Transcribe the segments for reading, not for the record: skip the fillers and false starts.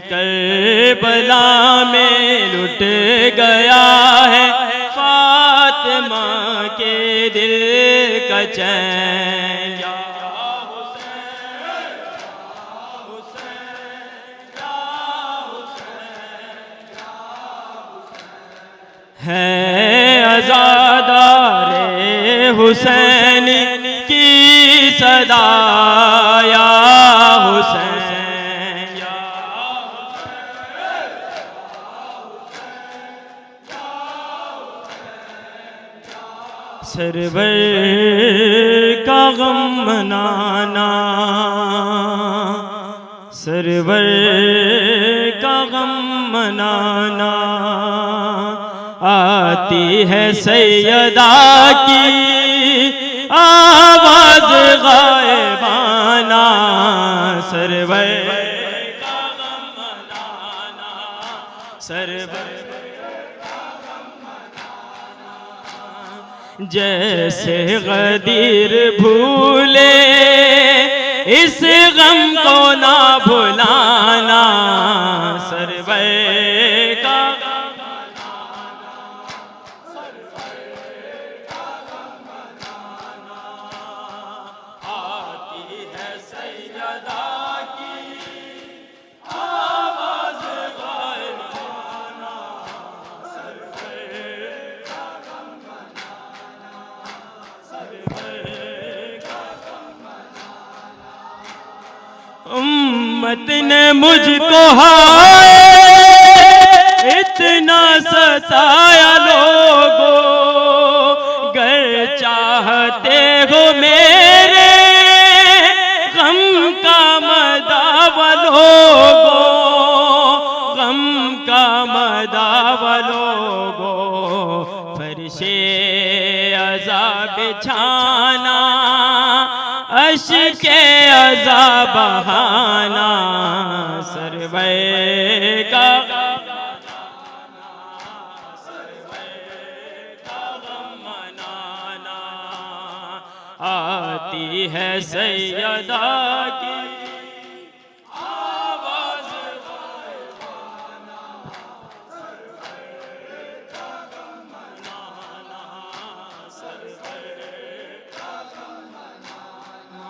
Karbala में लुट गया है फातिमा के दिल का चैन। या है अज़ादारे हुसैन की सदा या हुसैन, या सरवर का गम मनाना, सरवर का गम मनाना, आती है सैयदा की आवाज गायबाना, सरवर का गम मनाना, सरवर का गम मनाना। जैसे गदीर भूले इस गम को ना भुलाना, सरवर का उम्मत ने मुझको हाय इतना सताया लोगों, गर चाहते हो मेरे गम का मदावा लोगो, गम का मदावा लोगो, फर्शे अज़ाब बिछाना, अश्के अज़ाब बहाना, सरवर का गम मनाना, आती है सैयदा की आवाज़ गायबाना, सरवर का गम मनाना, सरवर का गम मनाना।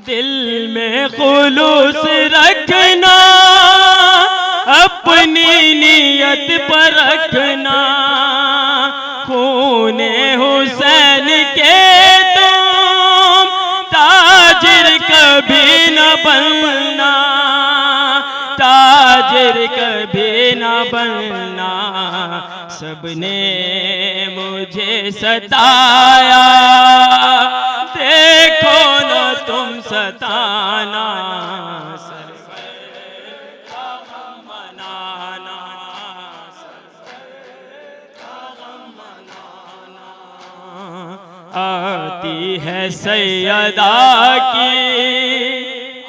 दिल में खुलूस रखना, अपनी नीयत पर रखना, खूने हुसैन के तुम ताजिर कभी न बनना, ताजिर कभी न बनना। सबने मुझे सताया, देखो न तुम सताना, सरवर का गम मनाना, सरवर का गम मनाना। आती है सैयदा की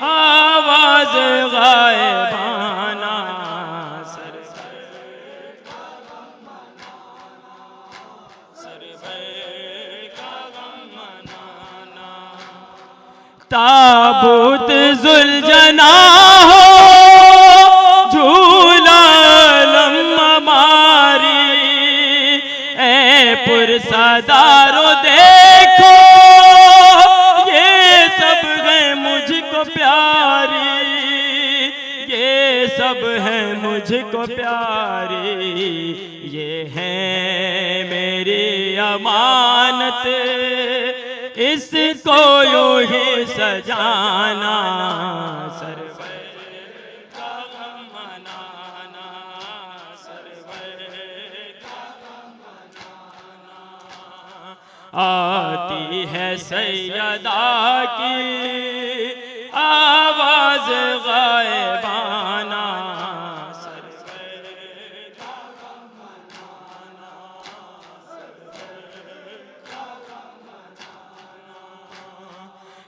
आवाज गायबाना, सरवर का गम मनाना, सरवर का गम मनाना। ताबूत जुलजना हो झूला लम्मा मारी, ए पुरसादारो देखो ये सब है मुझको प्यारी, ये सब है मुझको प्यारी, ये है मेरी अमानत, इसको यूं ही सजाना, सरवर का गम मनाना, सरवर का गम मनाना। आती है सैयदा की आवाज गायबाना, सरवर का गम मनाना, सरवर का गम मनाना।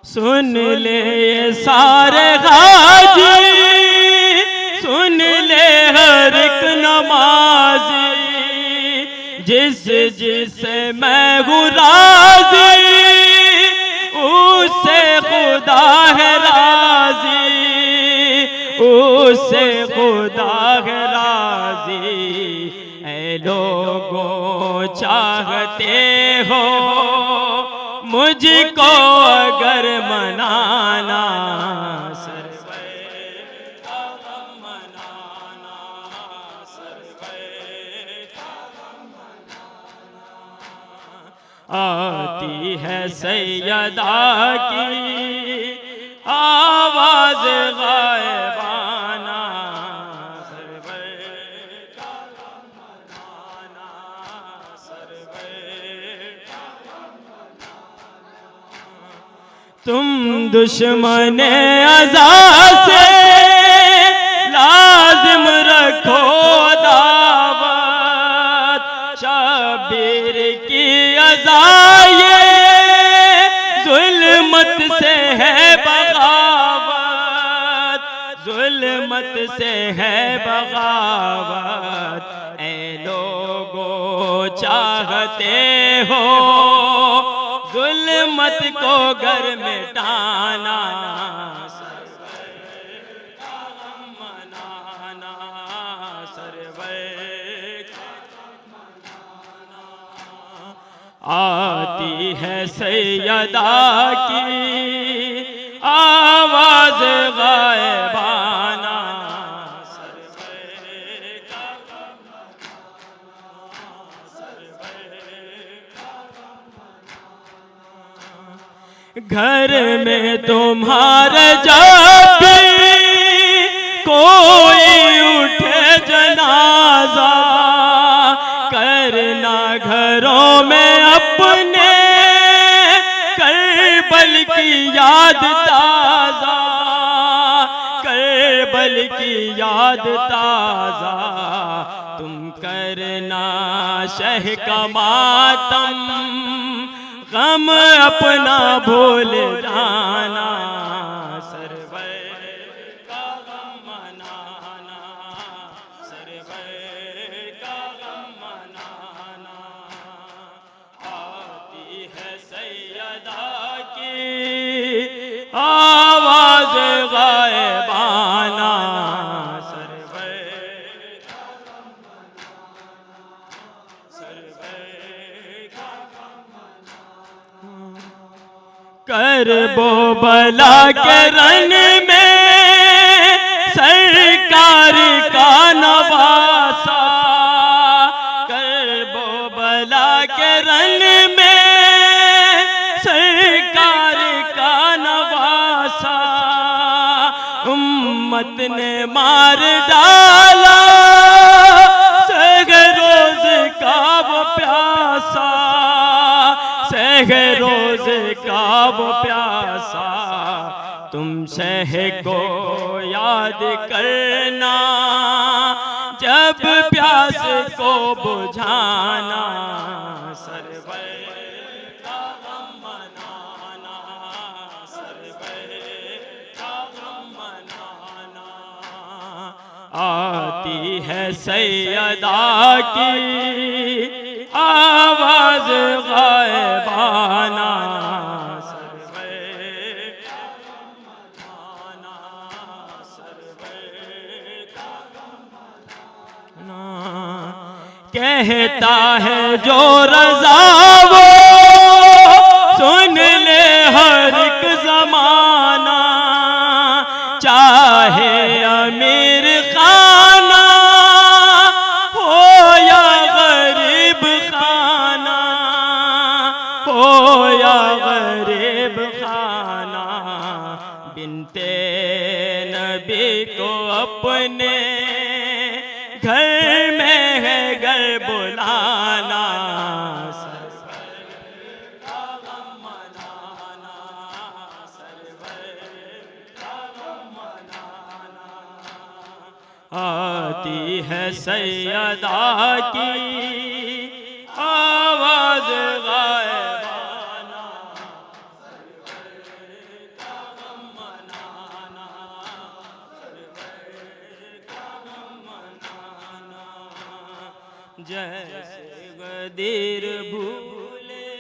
सुन ले ये सारे गाजी, सुन ले हर एक नमाजी, जिस जिससे मैं हूँ राजी, उससे खुदा है राजी, उससे खुदा है राजी। ऐ लोगों चाहते हो मुझको अगर मनाना, आती है सैयदा की आवाज गायबाना, सरवर का मनाना, सरवर। तुम दुश्मन अज़ा से लाजिम रखो दावत, शबीर की अज़ा ये जुल्मत से है बगावत, जुल्मत से है बगावत। ऐ लोगों चाहते हो जुल्मत को घर में डाना, सरवर का गम मनाना, सरवर का गम मनाना। आती है सैयदा की आवाज गायबाना, सरवर का गम मनाना, सरवर का गम मनाना। घर में तुम्हारे जब भी कोई उठे जनाजा, करना घरों में अपने करबल की याद ताजा, करबल की याद ताजा। तुम करना शह का मातम, गम अपना भूल जाना, सरवर का गम मनाना, सरवर का गम मनाना। आती है सैयदा की आवाज गायबाना, सरवर का गम मनाना, सरवर का गम मनाना। करबो बला के रन में सरकार का नवासा, करबो बला के रन में सरकार का नवासा। उम्मत ने मार डाला सहरोज का वो प्यासा, सहरोज का वो प्यासा। तुम शह को याद करना जब प्यास को बुझाना, सरवर का गम मनाना, सरवर का गम मनाना। आती है सैयदा की आवाज गायबाना, सरवर का गम मनाना, सरवर का गम मनाना। कहता है जो रज़ा वो सुन ले हर एक ज़माना, चाहे अमीर खाना हो या गरीब खाना, हो या गरीब खाना। बिनते नबी को अपने घर में है घर बुलाना, सरवर का गम मनाना, सरवर का गम मनाना। आती है सैयदा की आवाज गायबाना, सरवर का गम मनाना, सरवर का गम मनाना। जैसे गदीर भूले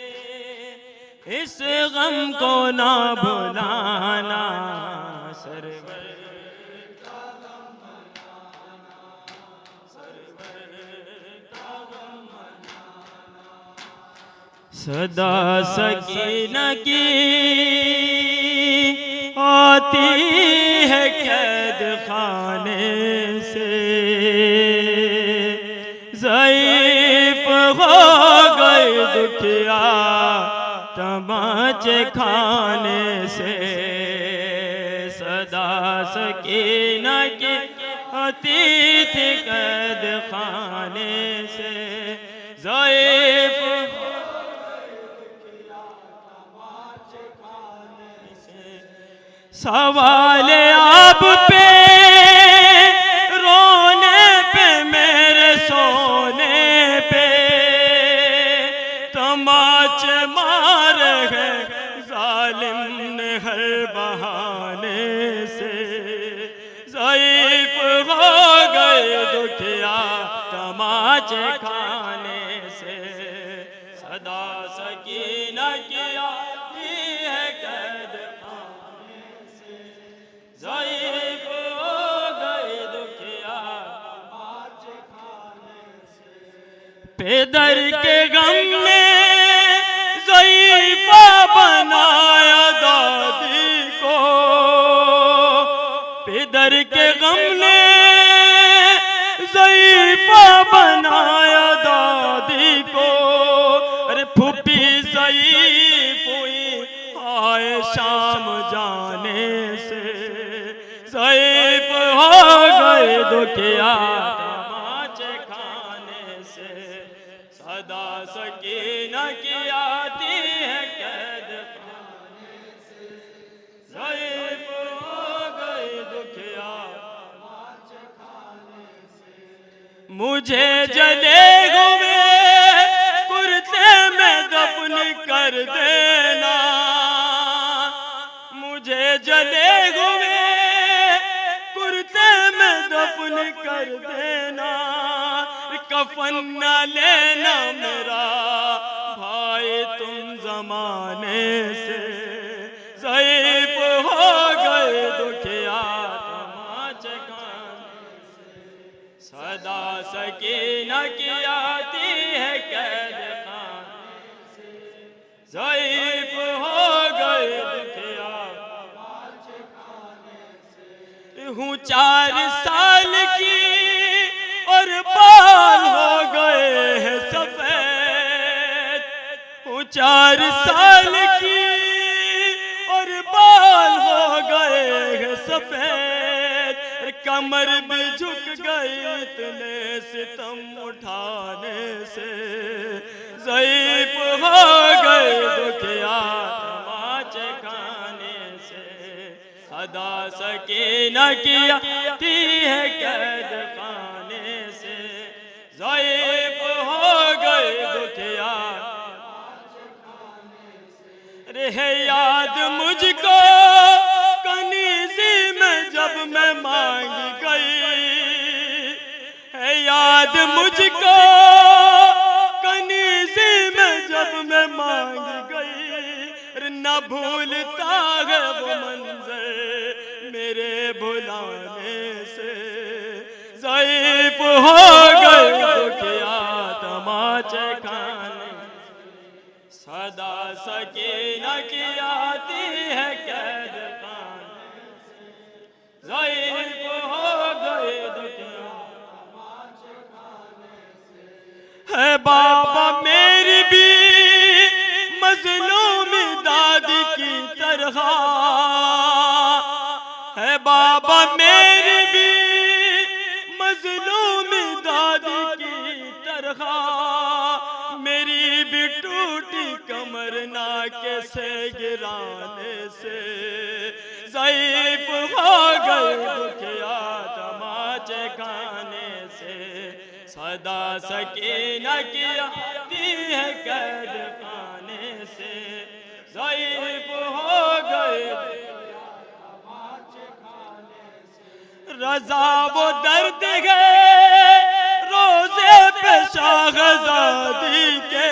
इस गम को ना भुलाना, सरवर का सदा सकीना की आती है कैद खाने से, ज़ईफ़ हो गई दुखिया तमाचे खाने से। सदा सकीना की आती थी कैद खाने से, ज़ईफ़ सवाल आप पे रोने पे मेरे सोने पे, तमाचे मार है जालिम ने हर बहाने से। ज़ईफ़ हो गए दुखिया तमाचे खाने से, सदा सकीना की आती है कैद खाने से। ज़ईफ़ हो गए दुखिया तमाचे खाने से, पेदर के गम ने ज़ईफ़ा बनाया दादी को, पेदर के गम ने ज़ईफ़ा बनाया दादी को। अरे फूफी ज़ईफ़ हुई आए शाम जाने से, ज़ईफ़ हो गए दुखिया तमाचे खाने से। सदा सकीना की आती है कैद खाने से, ज़ईफ़ हो गए दुखिया तमाचे खाने से। मुझे जले हुए कुर्ते में दफन कर देना, मुझे जले हुए कुर्ते में दफन कर देना। कफन न लेना मेरा भाई तुम जमाने से, ज़ईफ़ हो गए दुखिया तमाचे खाने से। सदा सकीना की आती है कैद खाने से, ज़ईफ़ हो गए दुखिया तमाचे खाने से। हूँ 4 साल की और बाल हो गए हैं सफेद, हूँ 4 साल की और बाल हो गए हैं सफेद। कमर भी झुक गई इतने सितम उठाने से, ज़ईफ़ हो गए दुखिया तमाचे खाने से। सदा सकीना की आती है कैद खाने से, ज़ईफ़ हो गए दुखिया तमाचे खाने से। रहे याद मुझको कनीज़ी में जब मैं मांग गई, है याद मुझको कनीज़ी में जब मैं मांग गई। न भूलता है वो मंज़र मेरे भुलाने से, ज़ईफ़ हो गए दुखिया तमाचे खाने से। सदा सकीना की आती है कैद खाने से, ज़ईफ़ हो गए दुखिया तमाचे खाने से। है बाबा मेरी भी मज़लूम दादी की तरह, है बाबा मेरी भी मज़लूम दादी की तरह। मेरी भी टूटी कमर नाके से गिराने से, ज़ईफ़ हो गए दुखिया तमाचे खाने से। सदा सकीना की आती है कैद खाने से, ज़ईफ़ हो गए तमाचे खाने से। रज़ा वो दर्द है रोज़े पे शाहज़ादी के,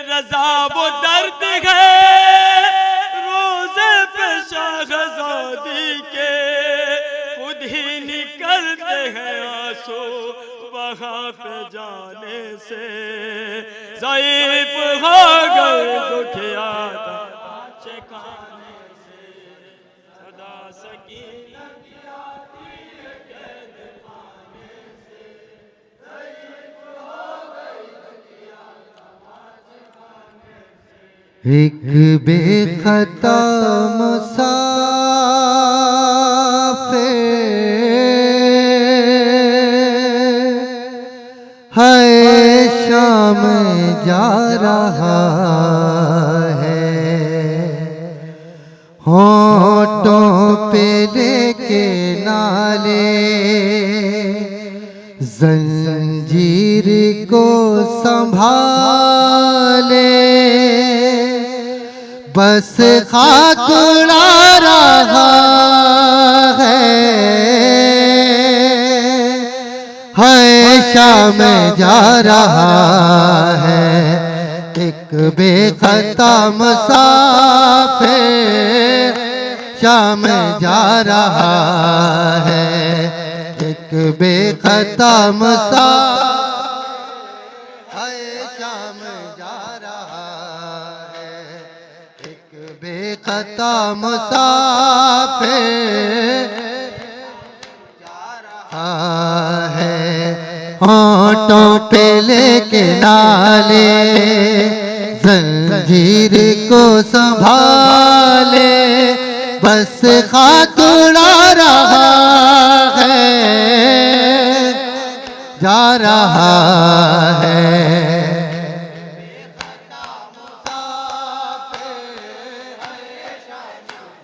रज़ा वो दर्द है रोज़े पे शाहज़ादी के। खुद ही निकलते हैं आंसू वहाँ पे जाने से ज़ईफ़ हो गए दुखिया खाने से सदा सकीना की आती है कैद खाने से ज़ईफ़ हो गई दुखिया खाने से। एक बेखता है शाम जा रहा है, होठों पे लेके नाले जंजीर को संभाले, बस खाक उड़ा रहा है शाम जा रहा है। एक बेखता मुसाफिर शाम जा रहा है, एक बेखता मुसाफिर शाम जा रहा है, एक बेखता मुसाफिर है। होठों पे लेके नाले जंजीर को संभाले, बस खाक उड़ा रहा है जा रहा है।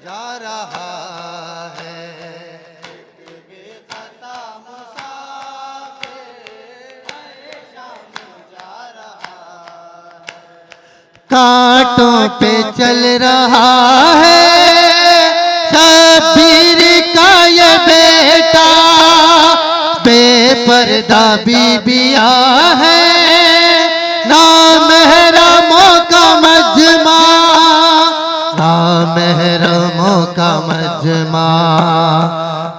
जा रहा है कांटों पे चल रहा है शबीर का ये बेटा, बेपर्दा बीबिया है नामहरमों का मजमा, नामहरमों का मजमा।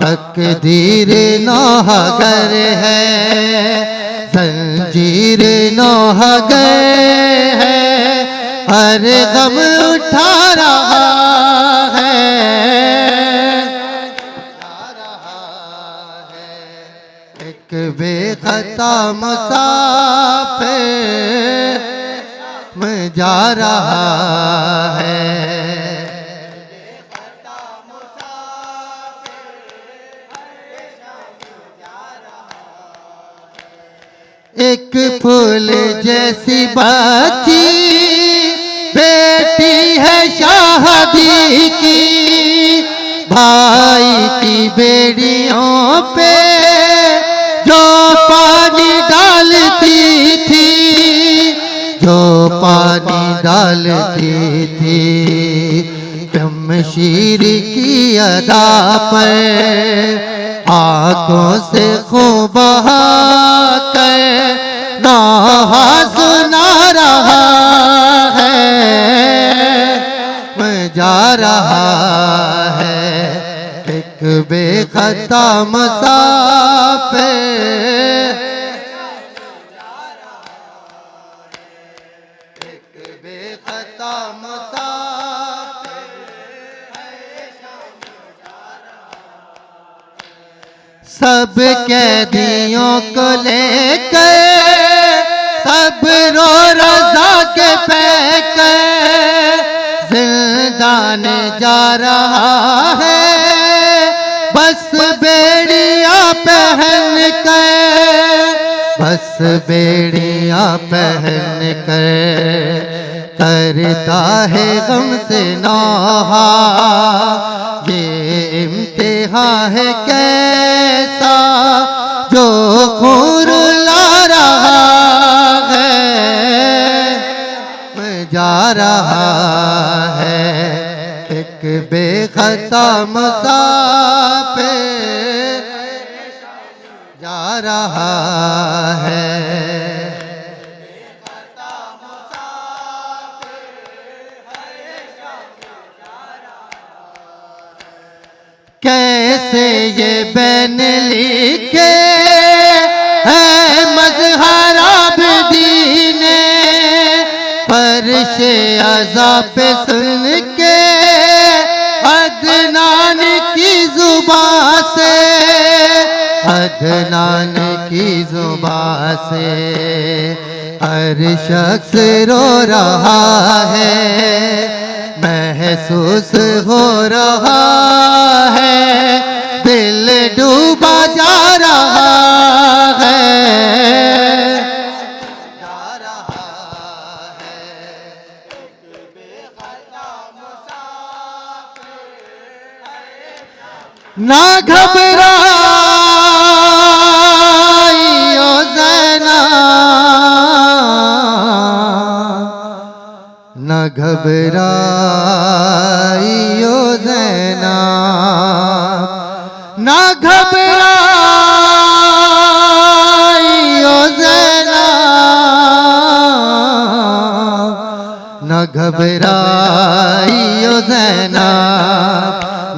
तकदीर नौहगर है जंजीर नौहगर है, हर गम उठा रहा है एक बेखता मुसाफिर में जा रहा है। एक फूल जैसी बच्ची बेटी है शादी की, भाई की बेड़ियों पे जो पानी डालती थी, जो पानी डालती थी, शमशीर की अदा पर आंखों से खूब बहा कर नाहा सुना रहा है, मैं जा रहा है एक बेखता मुसाफिर, एक बेखता सब कैदियों को लेकर सब रो रज़ा के पैकर जिंदान जा रहा है, बस बेड़ियां पहन कर, बस बेड़ियां पहन कर करता है गम से नौहा। ये इम्तिहान है कैसा जो खून ला रहा है, मैं जा रहा है एक बेखता मुसाफिर जा रहा है। कैसे ये बैन लिखे है नशे अज़ाब पे सुन के अदनान की जुबान से, अदनान की जुबान से हर शख्स रो रहा है, महसूस हो रहा है, दिल डूबा जा रहा है, जा रहा है। ना घबराइयो ज़ैना, ना घबराइयो ज़ैना, ना घबराइयो ज़ैना, ना घबराइयो ज़ैना,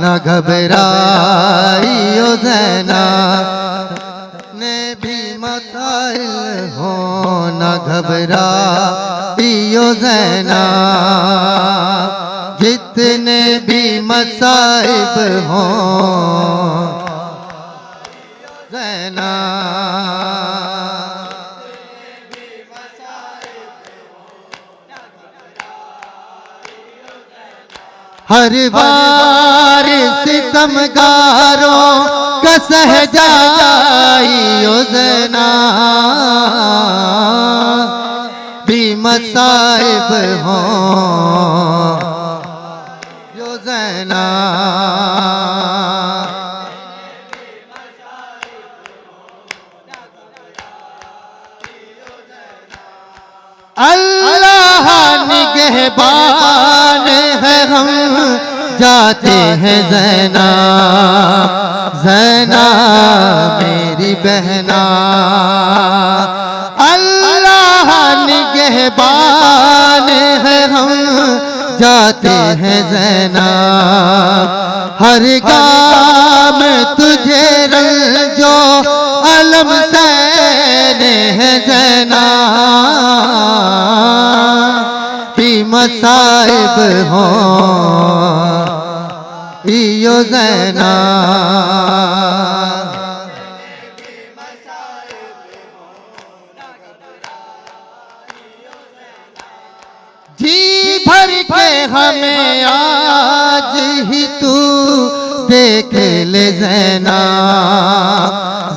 ना घबराइयो ज़ैना, ने भी मसाइल हो, ना घबराइयो ज़ैना, जितने भी मसाइब हो ज़ैना, हर बार सितमगारों का सहजाइयो ज़ैना, भी मसाइब हो यो ज़ैना, अल्लाह निगहबान है, हम जाते हैं ज़ैना, ज़ैना मेरी बहना, अल्लाह निगहबान है, हम जाते हैं ज़ैना, हर गाम तुझे रंजो अलम सहने हैं ज़ैना, भी मसाइब हो यो ज़ैना, जी भर के हमें आज ही तू देख ले ज़ैना,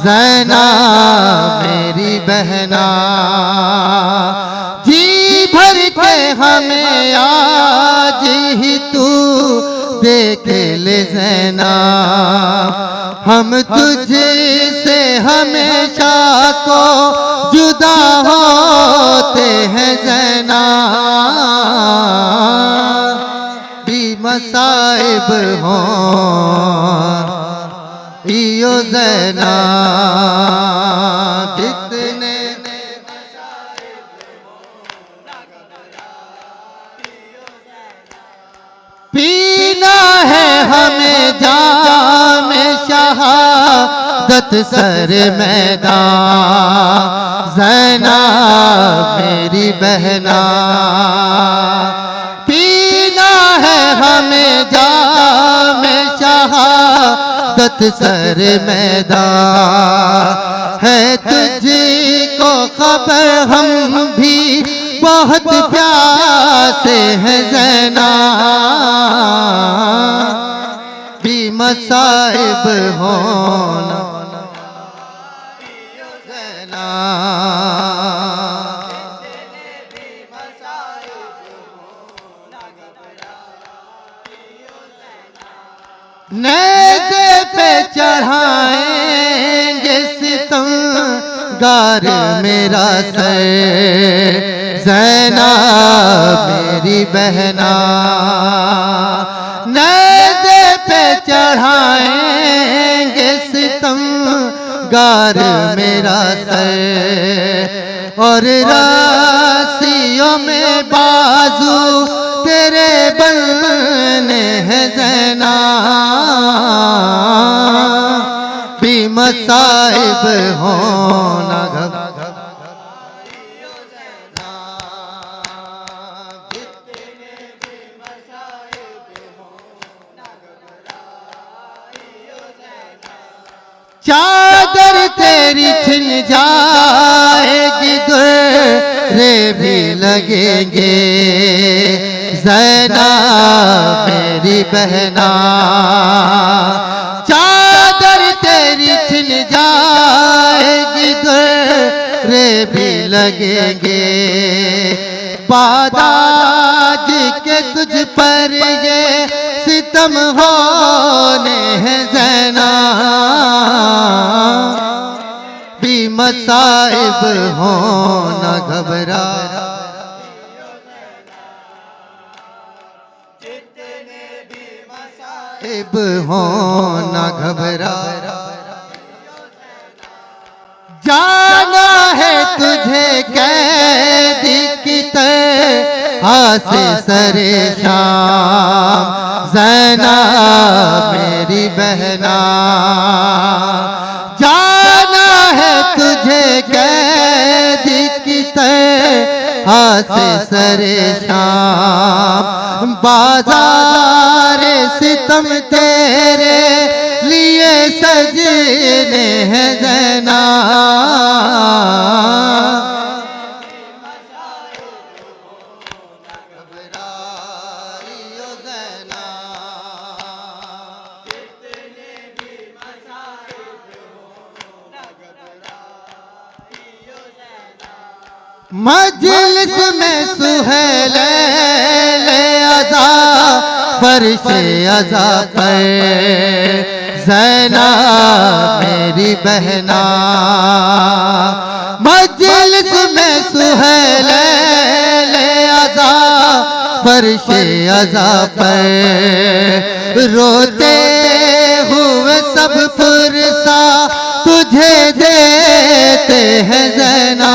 ज़ैना मेरी बहना, जी भर के हमें आज ही तू देख ले ज़ैना, हम तुझसे हमेशा को जुदा होते हैं ज़ैना, भी मसाइब हो यो ज़ैना, कितने पीना है हमें जाम शहादत सर मैदान, ज़ैना मेरी बहना, पीना है हमें जाम शहादत सर मैदान, है तुझको खबर हम भी बहुत प्यासे हैं ज़ैना, भी मसाइब होना ज़ैना, नेज़े पे चढ़ाएंगे सितम गार मेरा सर, ज़ैना मेरी बहना, नेज़े पे चढ़ाएंगे सितम गार मेरा सर, और रासियों में बाजू तेरे बने हैं ज़ैना, भी मसाइब होना तेरी छिन जाएगी दुर्रे भी लगेंगे ज़ैनब मेरी बहना चादर तेरी छिन जाएगी दुर्रे भी लगेंगे बादाज के तुझ पर ये सितम होने हैं ज़ैनब भी मसाइब हो न घबरा इब हो न घबरा जाना है तुझे कैदी की तरह से सरे शाम ज़ैनब मेरी बहना जाना है तुझे कैदी की तरह से सरे शाम बाजार सितम तेरे लिए सजने हैं ज़ैनब मजलिस में सुहेल अज़ा फर्श अज़ा पर ज़ैनब मेरी बहना मजलिस में सुहेल अज़ा फर्श अज़ा पर रोते हुए सब फुरसा तुझे देते हैं ज़ैनब